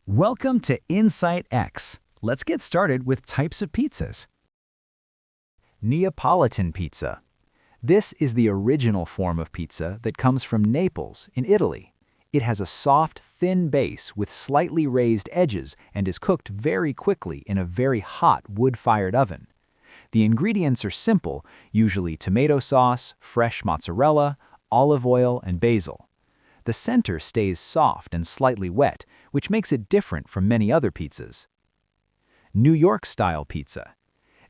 Welcome to INsightX. Let's get started with types of pizzas. Neapolitan pizza. This is the original form of pizza that comes from Naples in Italy. It has a soft, thin base with slightly raised edges and is cooked very quickly in a very hot wood-fired oven. The ingredients are simple, usually tomato sauce, fresh mozzarella, olive oil, and basil. The center stays soft and slightly wet, which makes it different from many other pizzas. New York-style pizza.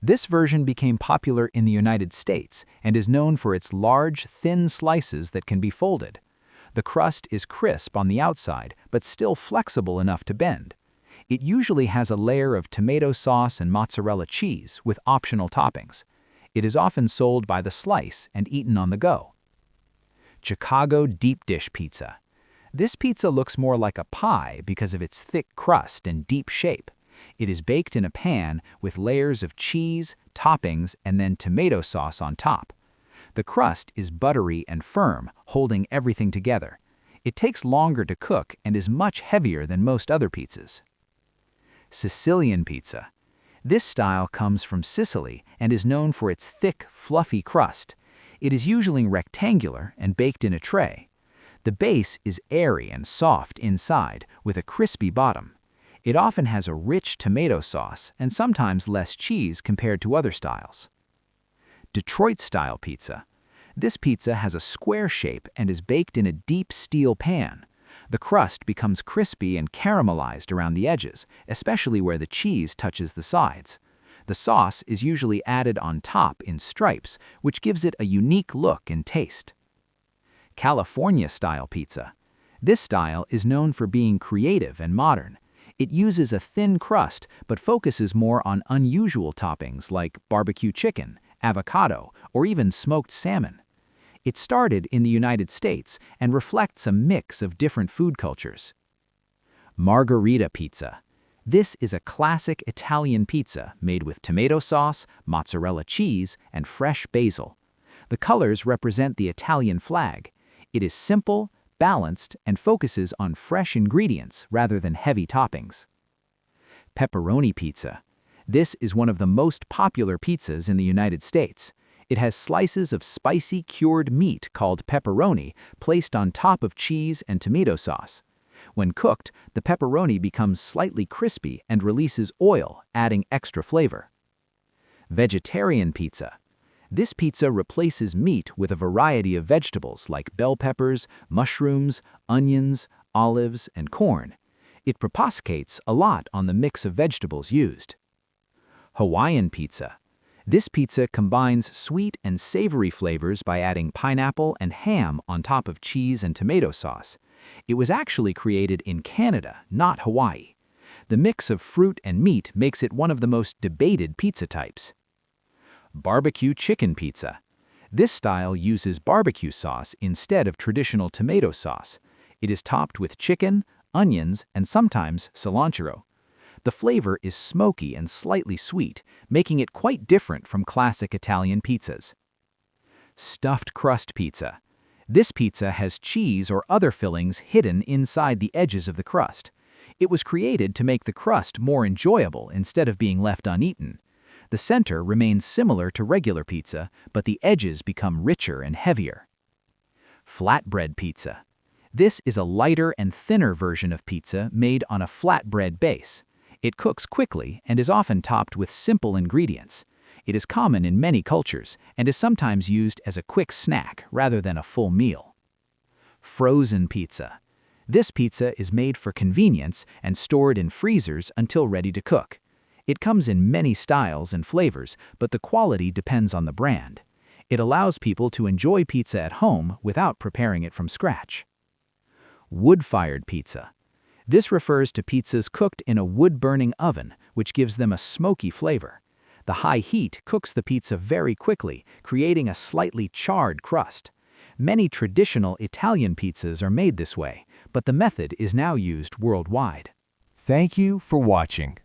This version became popular in the United States and is known for its large, thin slices that can be folded. The crust is crisp on the outside, but still flexible enough to bend. It usually has a layer of tomato sauce and mozzarella cheese with optional toppings. It is often sold by the slice and eaten on the go. Chicago deep dish pizza. This pizza looks more like a pie because of its thick crust and deep shape. It is baked in a pan with layers of cheese, toppings, and then tomato sauce on top. The crust is buttery and firm, holding everything together. It takes longer to cook and is much heavier than most other pizzas. Sicilian pizza. This style comes from Sicily and is known for its thick, fluffy crust. It is usually rectangular and baked in a tray. The base is airy and soft inside, with a crispy bottom. It often has a rich tomato sauce and sometimes less cheese compared to other styles. Detroit-style pizza. This pizza has a square shape and is baked in a deep steel pan. The crust becomes crispy and caramelized around the edges, especially where the cheese touches the sides. The sauce is usually added on top in stripes, which gives it a unique look and taste. California-style pizza. This style is known for being creative and modern. It uses a thin crust but focuses more on unusual toppings like barbecue chicken, avocado, or even smoked salmon. It started in the United States and reflects a mix of different food cultures. Margherita Pizza. This is a classic Italian pizza made with tomato sauce, mozzarella cheese, and fresh basil. The colors represent the Italian flag. It is simple, balanced, and focuses on fresh ingredients rather than heavy toppings. Pepperoni Pizza. This is one of the most popular pizzas in the United States. It has slices of spicy cured meat called pepperoni placed on top of cheese and tomato sauce. When cooked, the pepperoni becomes slightly crispy and releases oil, adding extra flavor. Vegetarian pizza. This pizza replaces meat with a variety of vegetables like bell peppers, mushrooms, onions, olives, and corn. It propagates a lot on the mix of vegetables used. Hawaiian pizza. This pizza combines sweet and savory flavors by adding pineapple and ham on top of cheese and tomato sauce. It was actually created in Canada, not Hawaii. The mix of fruit and meat makes it one of the most debated pizza types. BBQ Chicken Pizza. This style uses barbecue sauce instead of traditional tomato sauce. It is topped with chicken, onions, and sometimes cilantro. The flavor is smoky and slightly sweet, making it quite different from classic Italian pizzas. Stuffed crust pizza. This pizza has cheese or other fillings hidden inside the edges of the crust. It was created to make the crust more enjoyable instead of being left uneaten. The center remains similar to regular pizza, but the edges become richer and heavier. Flatbread pizza. This is a lighter and thinner version of pizza made on a flatbread base. It cooks quickly and is often topped with simple ingredients. It is common in many cultures and is sometimes used as a quick snack rather than a full meal. Frozen pizza. This pizza is made for convenience and stored in freezers until ready to cook. It comes in many styles and flavors, but the quality depends on the brand. It allows people to enjoy pizza at home without preparing it from scratch. Wood-fired pizza. This refers to pizzas cooked in a wood-burning oven, which gives them a smoky flavor. The high heat cooks the pizza very quickly, creating a slightly charred crust. Many traditional Italian pizzas are made this way, but the method is now used worldwide. Thank you for watching.